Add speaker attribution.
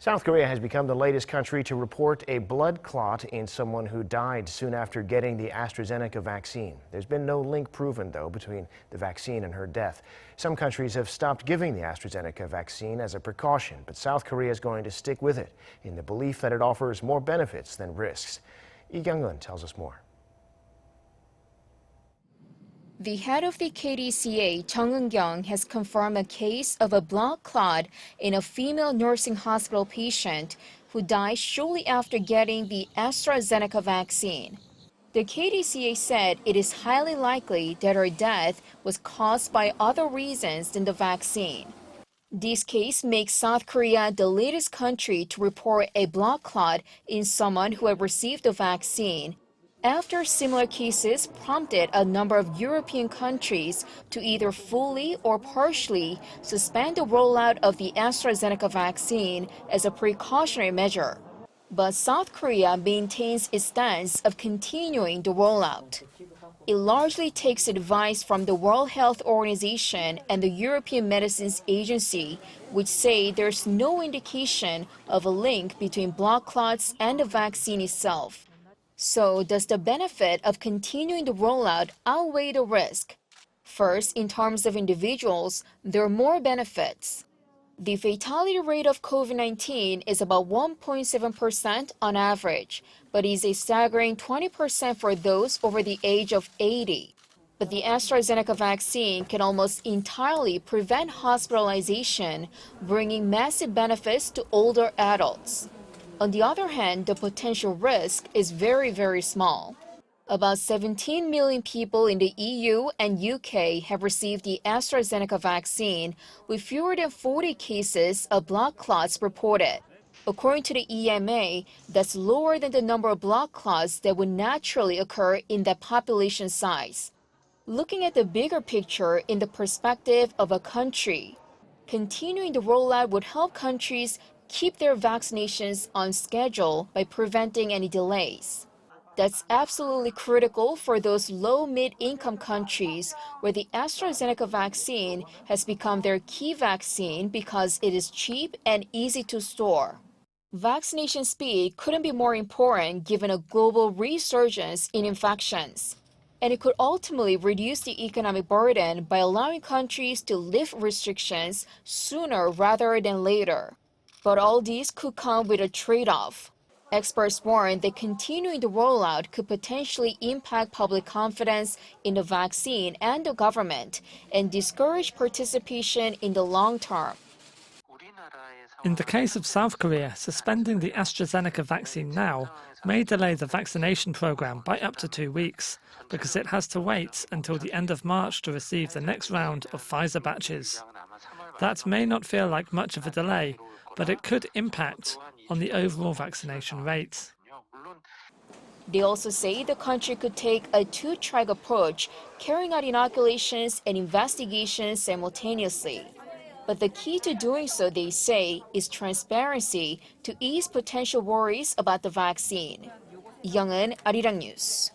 Speaker 1: South Korea has become the latest country to report a blood clot in someone who died soon after getting the AstraZeneca vaccine. There's been no link proven, though, between the vaccine and her death. Some countries have stopped giving the AstraZeneca vaccine as a precaution, but South Korea is going to stick with it in the belief that it offers more benefits than risks. Lee Kyung-eun tells us more.
Speaker 2: The head of the KDCA, Jeong Eun-kyeong, has confirmed a case of a blood clot in a female nursing hospital patient who died shortly after getting the AstraZeneca vaccine. The KDCA said it is highly likely that her death was caused by other reasons than the vaccine. This case makes South Korea the latest country to report a blood clot in someone who had received the vaccine, after similar cases prompted a number of European countries to either fully or partially suspend the rollout of the AstraZeneca vaccine as a precautionary measure. But South Korea maintains its stance of continuing the rollout. It largely takes advice from the World Health Organization and the European Medicines Agency, which say there's no indication of a link between blood clots and the vaccine itself. So, does the benefit of continuing the rollout outweigh the risk? First, in terms of individuals, there are more benefits. The fatality rate of COVID-19 is about 1.7% on average, but is a staggering 20% for those over the age of 80. But the AstraZeneca vaccine can almost entirely prevent hospitalization, bringing massive benefits to older adults. On the other hand, the potential risk is very, very small. About 17 million people in the EU and UK have received the AstraZeneca vaccine, with fewer than 40 cases of blood clots reported. According to the EMA, that's lower than the number of blood clots that would naturally occur in that population size. Looking at the bigger picture in the perspective of a country, continuing the rollout would help countries keep their vaccinations on schedule by preventing any delays. That's absolutely critical for those low-mid-income countries where the AstraZeneca vaccine has become their key vaccine because it is cheap and easy to store. Vaccination speed couldn't be more important given a global resurgence in infections. And it could ultimately reduce the economic burden by allowing countries to lift restrictions sooner rather than later. But all these could come with a trade-off. Experts warn that continuing the rollout could potentially impact public confidence in the vaccine and the government and discourage participation in the long term.
Speaker 3: In the case of South Korea, suspending the AstraZeneca vaccine now may delay the vaccination program by up to 2 weeks, because it has to wait until the end of March to receive the next round of Pfizer batches. That may not feel like much of a delay, but it could impact on the overall vaccination rate.
Speaker 2: They also say the country could take a two-track approach, carrying out inoculations and investigations simultaneously. But the key to doing so, they say, is transparency to ease potential worries about the vaccine. Kyung-eun, Arirang News.